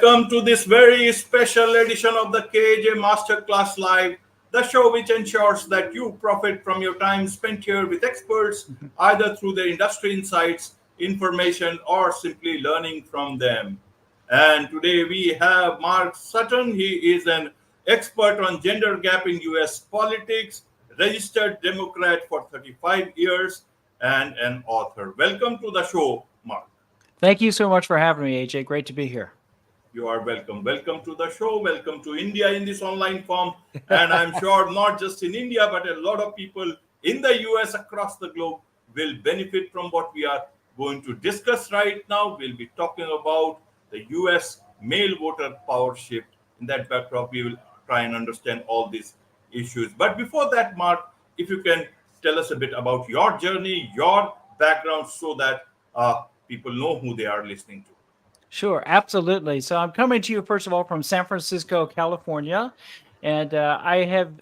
Welcome to this very special edition of the KJ Masterclass Live, the show which ensures that you profit from your time spent here with experts, either through their industry insights, information, or simply learning from them. And today we have Mark Sutton. He is an expert on gender gap in US politics, registered Democrat for 35 years, and an author. Welcome to the show, Mark. Thank you so much for having me, AJ. Great to be here. You are welcome. Welcome to the show. Welcome to India in this online form. And I'm sure not just in India, but a lot of people in the US across the globe will benefit from what we are going to discuss right now. We'll be talking about the US male voter power shift. In that backdrop, we will try and understand all these issues. But before that, Mark, if you can tell us a bit about your journey, your background, so that people know who they are listening to. Sure, absolutely. So I'm coming to you, first of all, from San Francisco, California. And I have,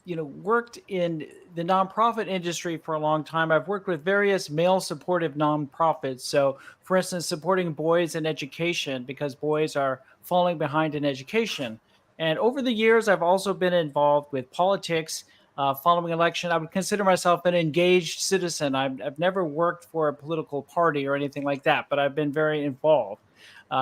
worked in the nonprofit industry for a long time. I've worked with various male supportive nonprofits. So, for instance, supporting boys in education because boys are falling behind in education. And over the years, I've also been involved with politics. Following election, I would consider myself an engaged citizen. I've never worked for a political party or anything like that, but I've been very involved,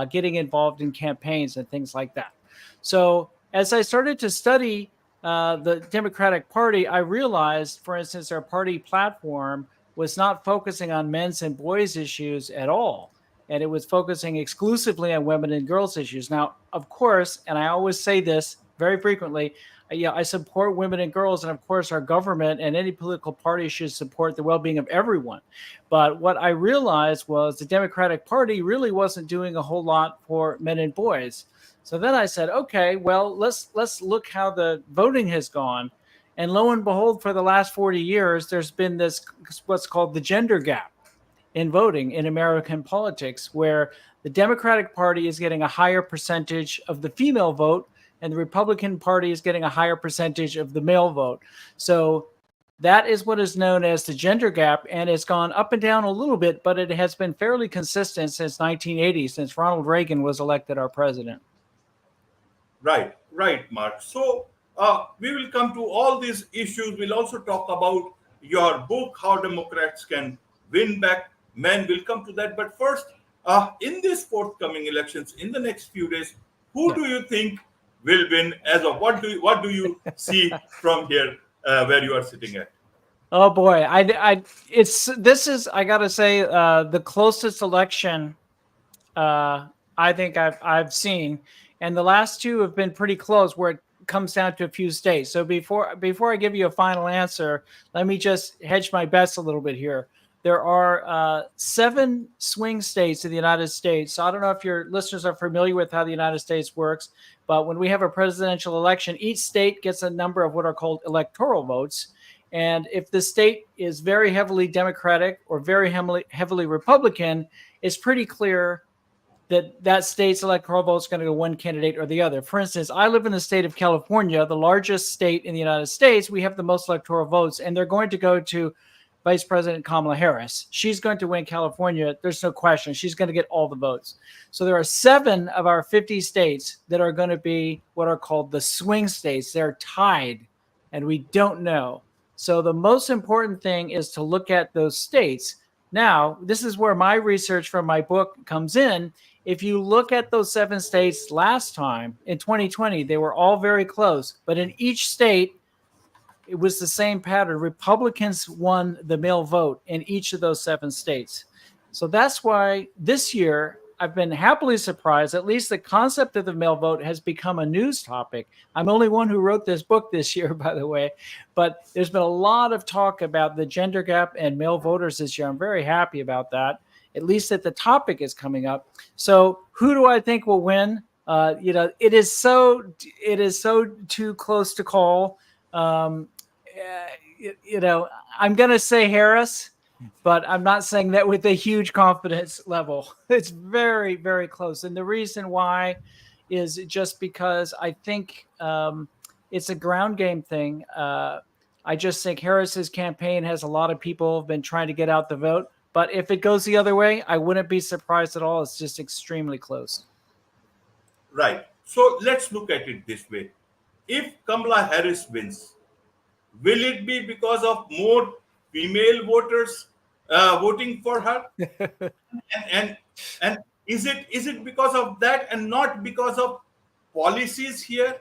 getting involved in campaigns and things like that. So as I started to study the Democratic Party, I realized, for instance, our party platform was not focusing on men's and boys' issues at all. And it was focusing exclusively on women and girls' issues. Now, of course, and I always say this very frequently, I support women and girls, and of course our government and any political party should support the well-being of everyone. But what I realized was the Democratic Party really wasn't doing a whole lot for men and boys. So then I said, okay, well, let's look how the voting has gone. And lo and behold, for the last 40 years, there's been this what's called the gender gap in voting in American politics, where the Democratic Party is getting a higher percentage of the female vote and the Republican Party is getting a higher percentage of the male vote. So that is what is known as the gender gap, and it's gone up and down a little bit, but it has been fairly consistent since 1980, since Ronald Reagan was elected our president. Right, Mark. So we will come to all these issues. We'll also talk about your book, How Democrats Can Win Back Men. We'll come to that. But first, in these forthcoming elections, in the next few days, who do you think will win? As of what do you see from here where you are sitting at? Oh boy, this is I gotta say the closest election I think I've seen, and the last two have been pretty close, where it comes down to a few states. So before I give you a final answer, let me just hedge my bets a little bit here. There are 7 swing states in the United States. So I don't know if your listeners are familiar with how the United States works, but when we have a presidential election, each state gets a number of what are called electoral votes. And if the state is very heavily Democratic or very heavily Republican, it's pretty clear that state's electoral vote is going to go one candidate or the other. For instance, I live in the state of California, the largest state in the United States. We have the most electoral votes, and they're going to go to Vice President Kamala Harris. She's going to win California. There's no question. She's going to get all the votes. So there are 7 of our 50 states that are going to be what are called the swing states. They're tied, and we don't know. So the most important thing is to look at those states. Now, this is where my research from my book comes in. If you look at those 7 states last time, in 2020, they were all very close. But in each state, it was the same pattern. Republicans won the male vote in each of those 7 states. So that's why this year I've been happily surprised. At least the concept of the male vote has become a news topic. I'm the only one who wrote this book this year, by the way. But there's been a lot of talk about the gender gap and male voters this year. I'm very happy about that. At least that the topic is coming up. So who do I think will win? It is so too close to call. I'm going to say Harris, but I'm not saying that with a huge confidence level. It's very, very close. And the reason why is just because I think it's a ground game thing. I just think Harris's campaign has a lot of people have been trying to get out the vote. But if it goes the other way, I wouldn't be surprised at all. It's just extremely close. Right. So let's look at it this way. If Kamala Harris wins, will it be because of more female voters voting for her? And and is it because of that and not because of policies here?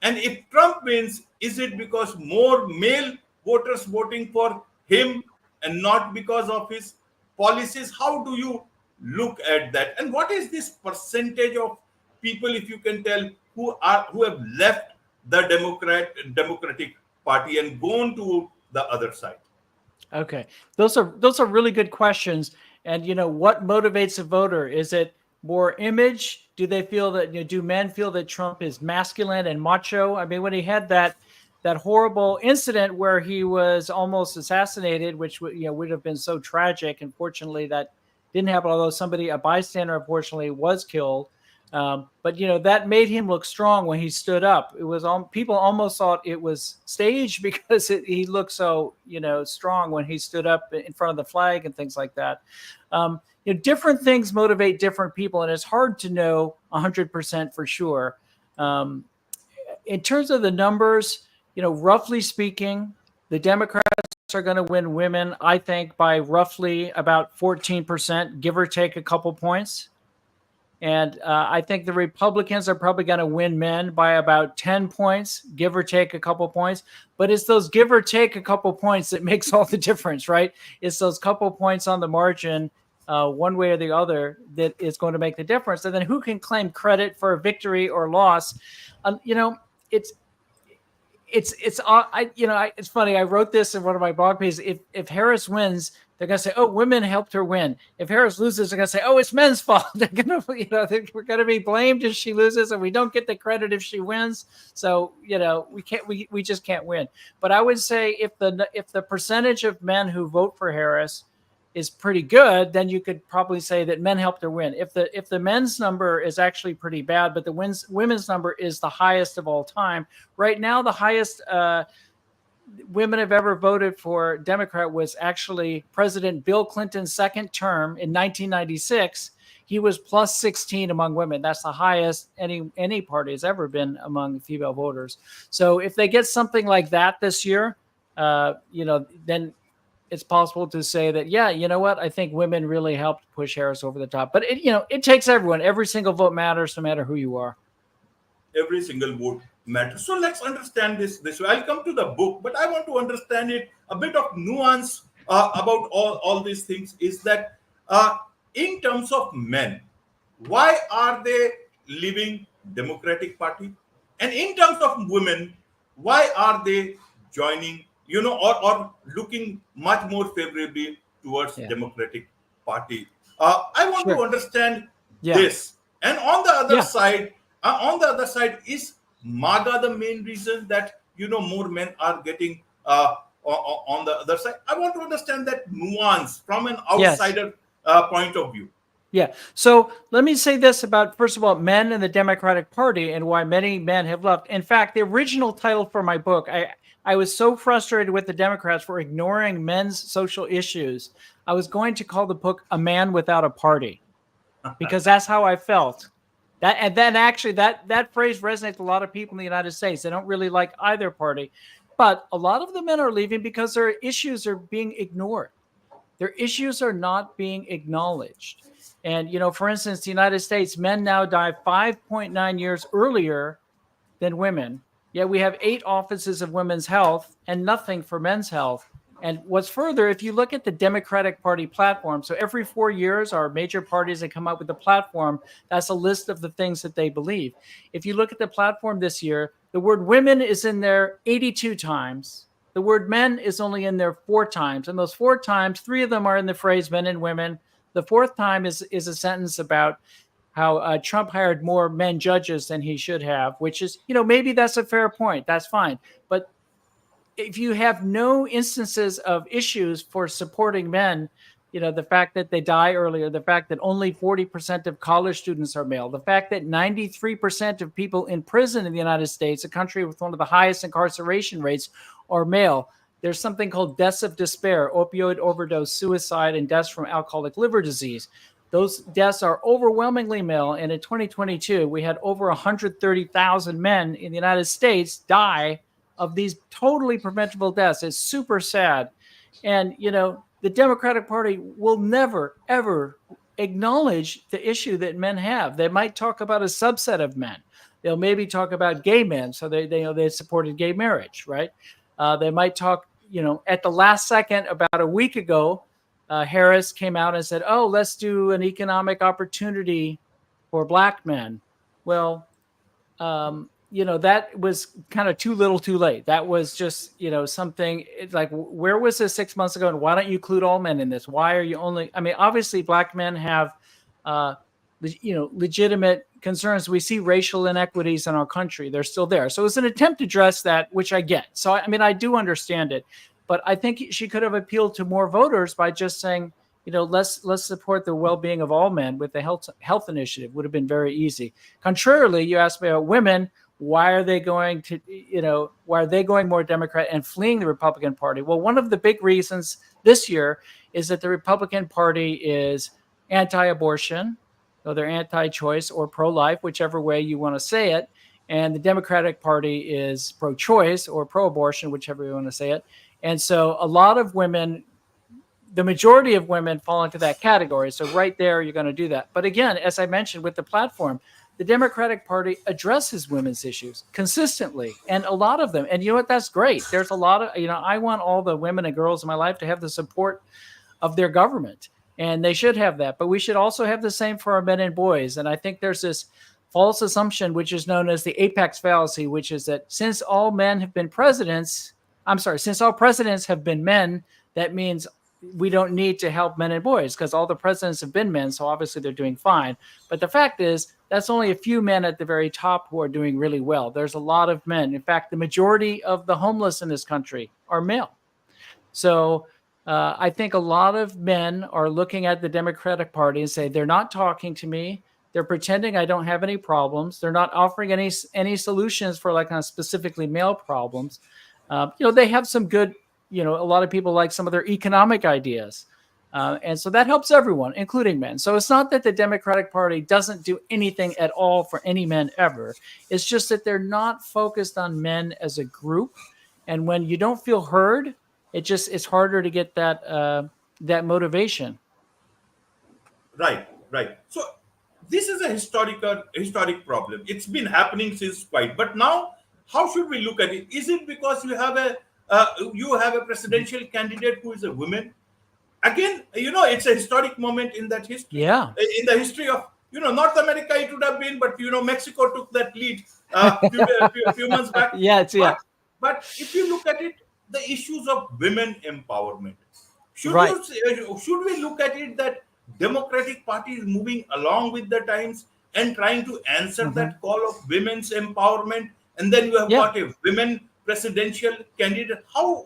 And if Trump wins, is it because more male voters voting for him and not because of his policies? How do you look at that? And what is this percentage of people, if you can tell, who have left the Democratic Party and gone to the other side? Okay, those are really good questions. And what motivates a voter? Is it more image? Do they feel that do men feel that Trump is masculine and macho? I mean, when he had that horrible incident where he was almost assassinated, which would have been so tragic. Unfortunately, that didn't happen. Although a bystander, unfortunately, was killed. But that made him look strong when he stood up. It was people almost thought it was staged because he looked so strong when he stood up in front of the flag and things like that. Different things motivate different people, and it's hard to know 100% for sure. In terms of the numbers, roughly speaking, the Democrats are going to win women, I think, by roughly about 14%, give or take a couple points. And I think the Republicans are probably going to win men by about 10 points, give or take a couple points. But it's those give or take a couple points that makes all the difference, right? It's those couple points on the margin, one way or the other, that is going to make the difference. And then who can claim credit for a victory or loss? It's it's funny. I wrote this in one of my blog pages. If Harris wins, they're going to say, "Oh, women helped her win." If Harris loses, they're going to say, "Oh, it's men's fault." They're going to, we're going to be blamed if she loses, and we don't get the credit if she wins. So we just can't win. But I would say if the percentage of men who vote for Harris is pretty good, then you could probably say that men helped her win. If the men's number is actually pretty bad, but the women's number is the highest of all time. Right now, the highest women have ever voted for Democrat was actually President Bill Clinton's second term in 1996. He was plus 16 among women. That's the highest any party has ever been among female voters. So if they get something like that this year, then it's possible to say that, yeah, you know what? I think women really helped push Harris over the top. But it takes everyone. Every single vote matters, no matter who you are. Every single vote matters. So let's understand this way. I'll come to the book, but I want to understand it a bit of nuance about all these things. Is that in terms of men, why are they leaving Democratic Party? And in terms of women, why are they joining, or looking much more favorably towards Democratic Party? I want to understand this. And on the other side, is MAGA the main reason that more men are getting on the other side? I want to understand that nuance from an outsider point of view. Yeah. So let me say this about, first of all, men in the Democratic Party and why many men have left. In fact, the original title for my book, I was so frustrated with the Democrats for ignoring men's social issues. I was going to call the book "A Man Without a Party," because that's how I felt. And then actually that phrase resonates with a lot of people in the United States. They don't really like either party, but a lot of the men are leaving because their issues are being ignored. Their issues are not being acknowledged. And, for instance, the United States, men now die 5.9 years earlier than women. Yet we have 8 offices of women's health and nothing for men's health. And what's further, if you look at the Democratic Party platform, so every 4 years, our major parties that come up with a platform, that's a list of the things that they believe. If you look at the platform this year, the word women is in there 82 times. The word men is only in there 4 times. And those 4 times, 3 of them are in the phrase men and women. The 4th time is a sentence about how Trump hired more men judges than he should have, which is, maybe that's a fair point. That's fine. But if you have no instances of issues for supporting men, the fact that they die earlier, the fact that only 40% of college students are male, the fact that 93% of people in prison in the United States, a country with one of the highest incarceration rates, are male. There's something called deaths of despair, opioid overdose, suicide, and deaths from alcoholic liver disease. Those deaths are overwhelmingly male. And in 2022, we had over 130,000 men in the United States die of these totally preventable deaths. It's super sad. And, the Democratic Party will never, ever acknowledge the issue that men have. They might talk about a subset of men. They'll maybe talk about gay men. So they supported gay marriage, right? They might talk, at the last second, about a week ago, Harris came out and said, oh, let's do an economic opportunity for Black men. Well, that was kind of too little too late. That was just, something like, where was this 6 months ago? And why don't you include all men in this? Why are you only, obviously Black men have, legitimate concerns. We see racial inequities in our country. They're still there. So it's an attempt to address that, which I get. So, I do understand it, but I think she could have appealed to more voters by just saying, let's support the well-being of all men with the health initiative. Would have been very easy. Contrarily, you asked me about women. Why are they going more Democrat and fleeing the Republican Party? Well, one of the big reasons this year is that the Republican Party is anti-abortion, or they're anti-choice or pro-life, whichever way you want to say it. And the Democratic Party is pro-choice or pro-abortion, whichever you want to say it. And so a lot of women, the majority of women fall into that category. So right there, you're going to do that. But again, as I mentioned with the platform, the Democratic Party addresses women's issues consistently, and a lot of them. And you know what? That's great. There's a lot of, I want all the women and girls in my life to have the support of their government, and they should have that. But we should also have the same for our men and boys. And I think there's this false assumption, which is known as the apex fallacy, which is that since all presidents have been men, that means we don't need to help men and boys because all the presidents have been men. So obviously they're doing fine. But the fact is, that's only a few men at the very top who are doing really well. There's a lot of men. In fact, the majority of the homeless in this country are male. So I think a lot of men are looking at the Democratic Party and say, they're not talking to me. They're pretending I don't have any problems. They're not offering any solutions for like specifically male problems. They have some good, a lot of people like some of their economic ideas. And so that helps everyone, including men. So it's not that the Democratic Party doesn't do anything at all for any men ever. It's just that they're not focused on men as a group. And when you don't feel heard, it's harder to get that motivation. Right. So this is a historic problem. It's been happening since quite. But now, how should we look at it? Is it because you have a presidential candidate who is a woman? Again, it's a historic moment in that history. Yeah. In the history of, North America, it would have been, but, Mexico took that lead few months back. Yeah, But if you look at it, the issues of women empowerment, should we look at it that Democratic Party is moving along with the times and trying to answer that call of women's empowerment? And then you have got a women presidential candidate. How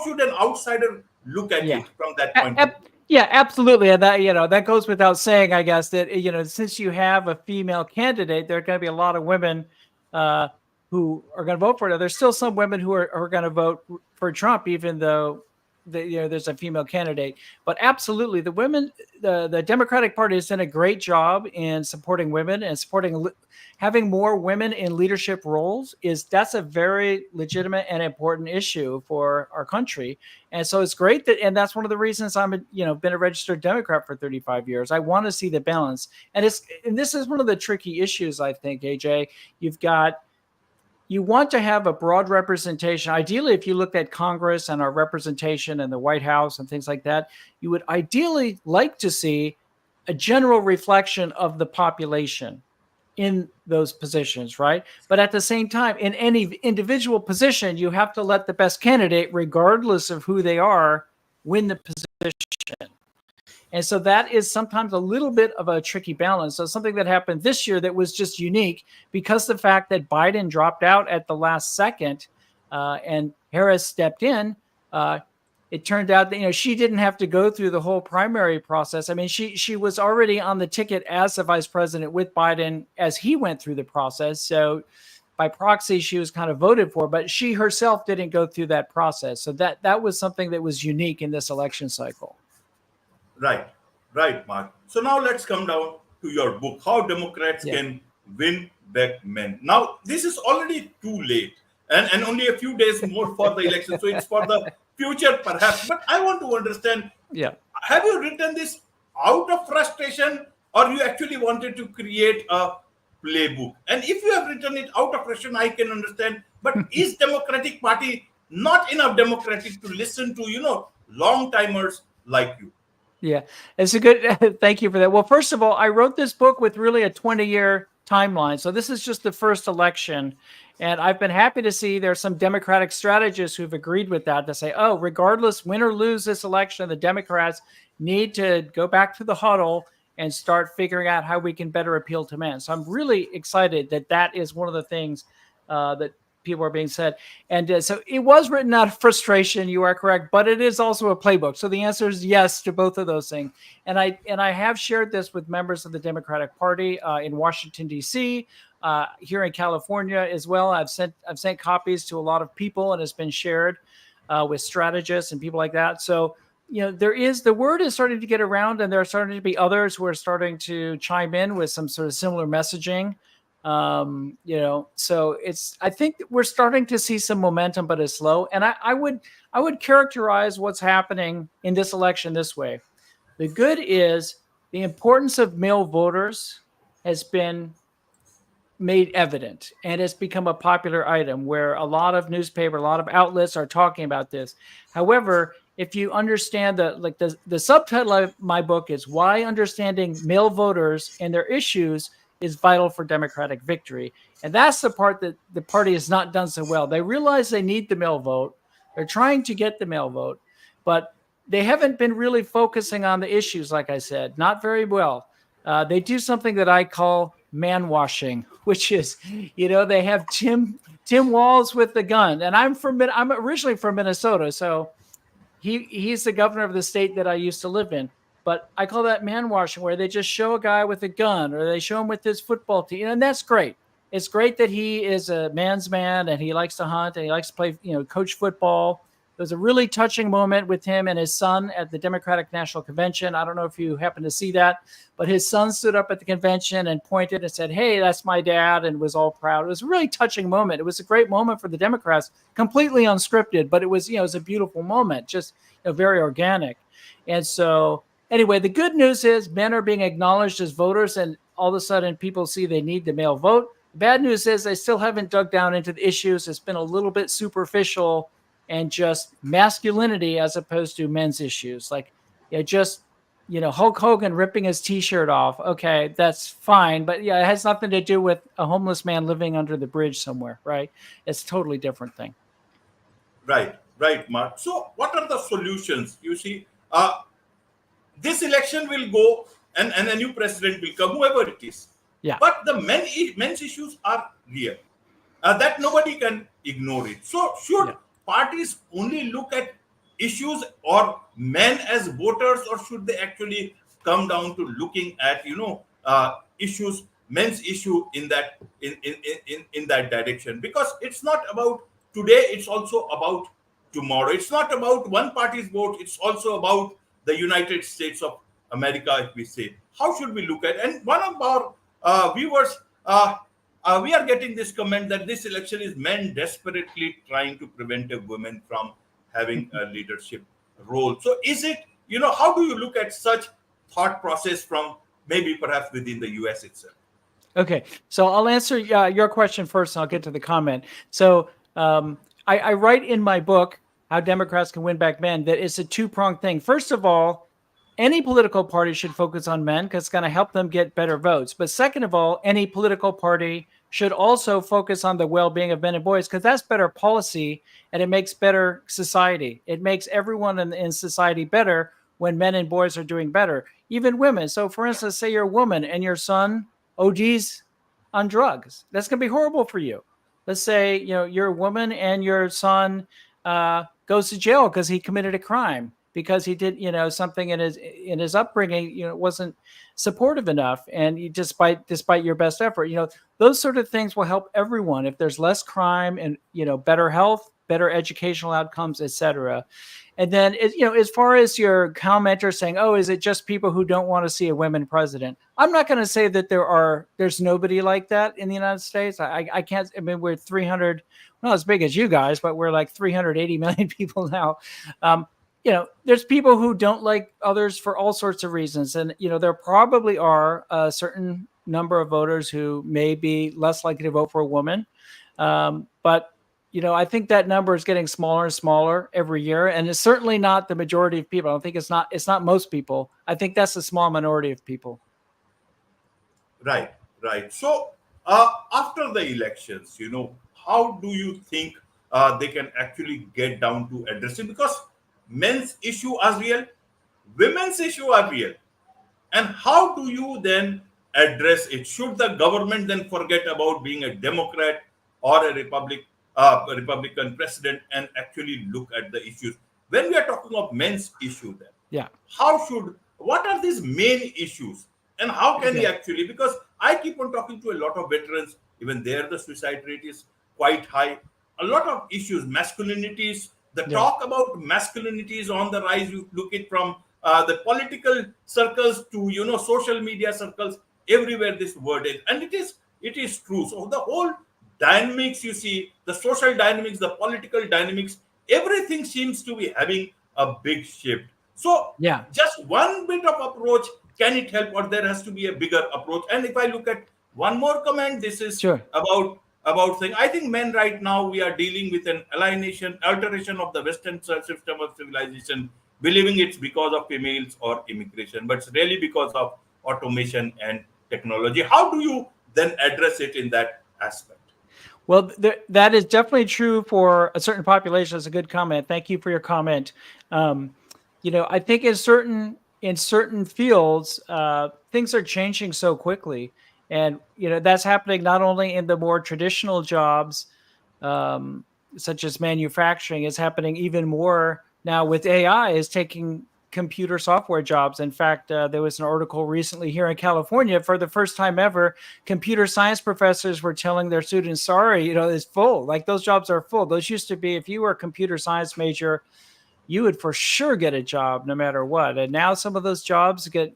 should an outsider look at it from that point of view? Yeah, absolutely. And that goes without saying, I guess, that, since you have a female candidate, there are going to be a lot of women who are going to vote for it. There's still some women who are going to vote for Trump, even though there's a female candidate. But absolutely, the Democratic Party has done a great job in supporting women and having more women in leadership roles. That's a very legitimate and important issue for our country. And so it's great and that's one of the reasons I'm been a registered Democrat for 35 years. I want to see the balance. And this is one of the tricky issues, I think, AJ. You want to have a broad representation. Ideally, if you looked at Congress and our representation and the White House and things like that, you would ideally like to see a general reflection of the population in those positions, right? But at the same time, in any individual position, you have to let the best candidate, regardless of who they are, win the position. And so that is sometimes a little bit of a tricky balance. So something that happened this year that was just unique because the fact that Biden dropped out at the last second and Harris stepped in, it turned out that, she didn't have to go through the whole primary process. I mean, she was already on the ticket as the vice president with Biden as he went through the process. So by proxy, she was kind of voted for, but she herself didn't go through that process. So that was something that was unique in this election cycle. Right. Right, Mark. So now let's come down to your book, How Democrats Yeah. Can Win Back Men. Now, this is already too late and only a few days more for the election. So it's for the future, perhaps. But I want to understand, Yeah. have you written this out of frustration or you actually wanted to create a playbook? And if you have written it out of frustration, I can understand. But is Democratic Party not enough democratic to listen to, long timers like you? Yeah, it's a good. Thank you for that. Well, first of all, I wrote this book with really a 20-year timeline. So this is just the first election, and I've been happy to see there's some Democratic strategists who've agreed with that to say, oh, regardless, win or lose this election, the Democrats need to go back to the huddle and start figuring out how we can better appeal to men. So I'm really excited that that is one of the things that people are being said. And so it was written out of frustration. You are correct, but it is also a playbook. So the answer is yes to both of those things. And I have shared this with members of the Democratic Party in Washington D.C., here in California as well. I've sent copies to a lot of people, and it's been shared with strategists and people like that. So the word is starting to get around, and there are starting to be others who are starting to chime in with some sort of similar messaging. So I think we're starting to see some momentum, but it's slow. And I would characterize what's happening in this election this way. The good is the importance of male voters has been made evident, and it's become a popular item where a lot of outlets are talking about this. However, if you understand the subtitle of my book is Why Understanding Male Voters and Their Issues is Vital for Democratic Victory. And that's the part that the party has not done so well. They realize they need the male vote. They're trying to get the male vote, but they haven't been really focusing on the issues, like I said, not very well. They do something that I call man washing, which is, they have Tim Walz with the gun, and I'm originally from Minnesota, so he's the governor of the state that I used to live in. But I call that man washing, where they just show a guy with a gun or they show him with his football team, and that's great. It's great that he is a man's man and he likes to hunt and he likes to play, coach football. There was a really touching moment with him and his son at the Democratic National Convention. I don't know if you happen to see that, but his son stood up at the convention and pointed and said, "Hey, that's my dad," and was all proud. It was a really touching moment. It was a great moment for the Democrats, completely unscripted, but it was a beautiful moment, just very organic. And so anyway, the good news is men are being acknowledged as voters, and all of a sudden people see they need the male vote. The bad news is they still haven't dug down into the issues. It's been a little bit superficial and just masculinity as opposed to men's issues. Like, Hulk Hogan ripping his t-shirt off. Okay, that's fine. But it has nothing to do with a homeless man living under the bridge somewhere, right? It's a totally different thing. Right, Mark. So, what are the solutions? You see, this election will go, and a new president will come, whoever it is. Yeah. But the men's issues are real. That nobody can ignore it. So, should parties only look at issues or men as voters, or should they actually come down to looking at issues, men's issue in that direction? Because it's not about today, it's also about tomorrow. It's not about one party's vote, it's also about the United States of America, if we say. How should we look at it? And one of our viewers, we are getting this comment that this election is men desperately trying to prevent a woman from having a leadership role. So is it, how do you look at such thought process from maybe perhaps within the US itself? Okay, so I'll answer your question first, and I'll get to the comment. So I write in my book, How Democrats Can Win Back Men, that it's a two-pronged thing. First of all, any political party should focus on men because it's going to help them get better votes. But second of all, any political party should also focus on the well-being of men and boys because that's better policy and it makes better society. It makes everyone in society better when men and boys are doing better, even women. So for instance, say you're a woman and your son ODs on drugs. That's going to be horrible for you. Let's say, you're a woman and your son goes to jail because he committed a crime. because he did, something in his upbringing, wasn't supportive enough, and despite your best effort, those sort of things will help everyone if there's less crime and better health, better educational outcomes, etc. And then, as far as your commenter saying, "Oh, is it just people who don't want to see a women president?" I'm not going to say that there's nobody like that in the United States. I can't. I mean, we're 300, not as big as you guys, but we're like 380 million people now. Um, there's people who don't like others for all sorts of reasons, and there probably are a certain number of voters who may be less likely to vote for a woman, but I think that number is getting smaller and smaller every year, and it's certainly not the majority of people. I don't think it's not most people. I think that's a small minority of people. Right, right. So, after the elections, how do you think they can actually get down to addressing? Because men's issue are real, women's issue are real. And how do you then address it? Should the government then forget about being a Democrat or a Republican president and actually look at the issues? When we are talking of men's issue, then Yeah. what are these main issues, and how can we Okay. actually? Because I keep on talking to a lot of veterans, even there the suicide rate is quite high. A lot of issues, masculinities, the Yeah. talk about masculinity is on the rise. You look it from the political circles to social media circles, everywhere this word is, and it is true. So the whole dynamics, you see, the social dynamics, the political dynamics, everything seems to be having a big shift. So Yeah. just one bit of approach, can it help, or there has to be a bigger approach? And if I look at one more comment, this is Sure. about saying, I think men right now, we are dealing with an alteration of the Western system of civilization, believing it's because of females or immigration, but it's really because of automation and technology. How do you then address it in that aspect? Well, that is definitely true for a certain population. That's a good comment. Thank you for your comment. Um, I think in certain fields, things are changing so quickly, and that's happening not only in the more traditional jobs, um, such as manufacturing. Is happening even more now with AI. Is taking computer software jobs. In fact, there was an article recently here in California. For the first time ever, computer science professors were telling their students, sorry, it's full. Like, those jobs are full. Those used to be, if you were a computer science major, you would for sure get a job no matter what. And now some of those jobs get,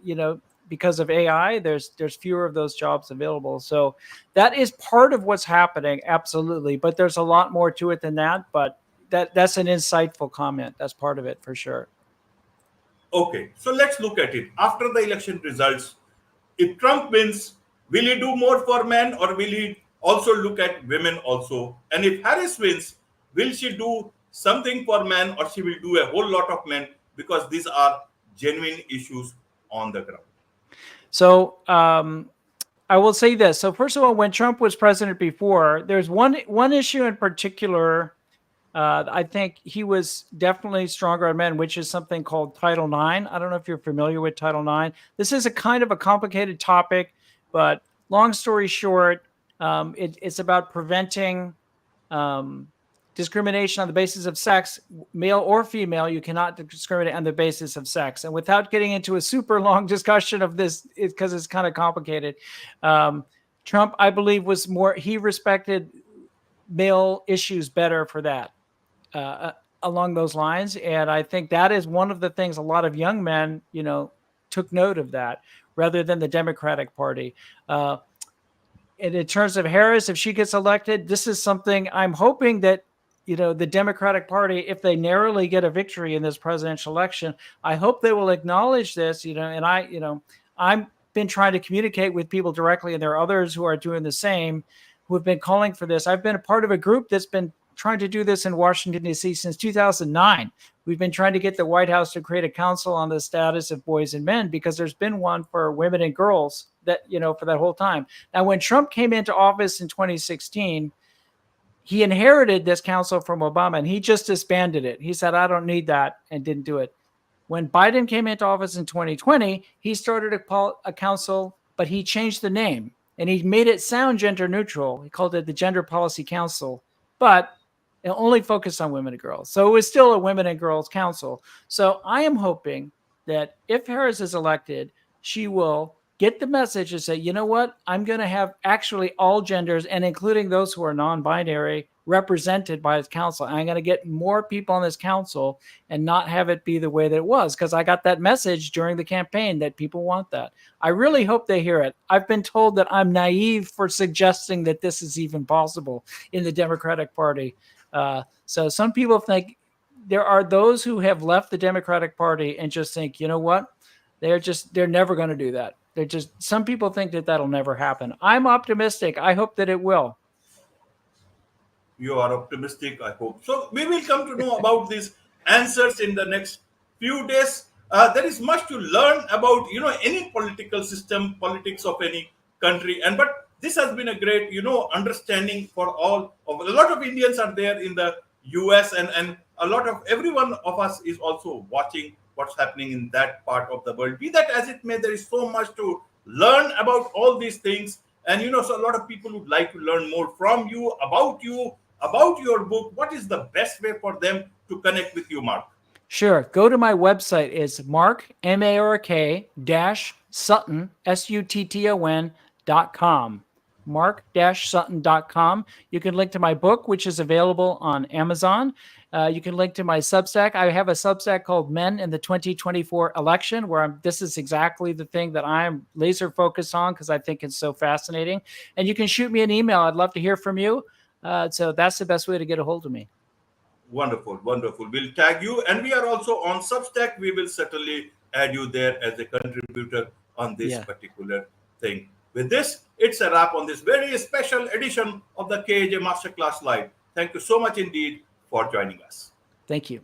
because of AI, there's fewer of those jobs available. So that is part of what's happening, absolutely. But there's a lot more to it than that. But that's an insightful comment. That's part of it for sure. Okay, so let's look at it. After the election results, if Trump wins, will he do more for men, or will he also look at women also? And if Harris wins, will she do something for men, or she will do a whole lot of men, because these are genuine issues on the ground? So I will say this. So first of all, when Trump was president before, there's one issue in particular. I think he was definitely stronger on men, which is something called Title IX. I don't know if you're familiar with Title IX. This is a kind of a complicated topic, but long story short, it's about preventing um, discrimination on the basis of sex, male or female. You cannot discriminate on the basis of sex. And without getting into a super long discussion of this, because it's kind of complicated, um, Trump, I believe, he respected male issues better for that, uh, along those lines. And I think that is one of the things a lot of young men, took note of that rather than the Democratic Party. Uh, and in terms of Harris, if she gets elected, this is something I'm hoping that, the Democratic Party, if they narrowly get a victory in this presidential election, I hope they will acknowledge this, and I've been trying to communicate with people directly, and there are others who are doing the same, who have been calling for this. I've been a part of a group that's been trying to do this in Washington, D.C. since 2009. We've been trying to get the White House to create a council on the status of boys and men, because there's been one for women and girls that, for that whole time. Now, when Trump came into office in 2016, he inherited this council from Obama, and he just disbanded it. He said, I don't need that, and didn't do it. When Biden came into office in 2020, he started a council, but he changed the name, and he made it sound gender neutral. He called it the Gender Policy Council. But It only focused on women and girls. So it was still a women and girls council. So I am hoping that if Harris is elected, she will get the message and say, you know what, I'm going to have actually all genders, and including those who are non-binary, represented by this council. And I'm going to get more people on this council and not have it be the way that it was, because I got that message during the campaign that people want that. I really hope they hear it. I've been told that I'm naive for suggesting that this is even possible in the Democratic Party. So some people think, there are those who have left the Democratic Party and just think, you know what, they're never going to do that. They're just, some people think that that'll never happen. I'm optimistic. I hope that it will. You are optimistic, I hope. So we will come to know about these answers in the next few days. There is much to learn about, any political system, politics of any country. But this has been a great, understanding for all of a lot of Indians are there in the US, and a lot of everyone of us is also watching what's happening in that part of the world. Be that as it may, there is so much to learn about all these things. And so a lot of people would like to learn more from you, about your book. What is the best way for them to connect with you, Mark? Sure. Go to my website. It's Mark, MARK Sutton, SUTTON.com. Mark-Sutton.com. You can link to my book, which is available on Amazon. You can link to my Substack. I have a Substack called Men in the 2024 Election, where this is exactly the thing that I'm laser focused on, because I think it's so fascinating. And you can shoot me an email. I'd love to hear from you. So that's the best way to get a hold of me. Wonderful, wonderful. We'll tag you, and we are also on Substack. We will certainly add you there as a contributor on this particular thing. With this, it's a wrap on this very special edition of the KJ Masterclass Live. Thank you so much indeed for joining us. Thank you.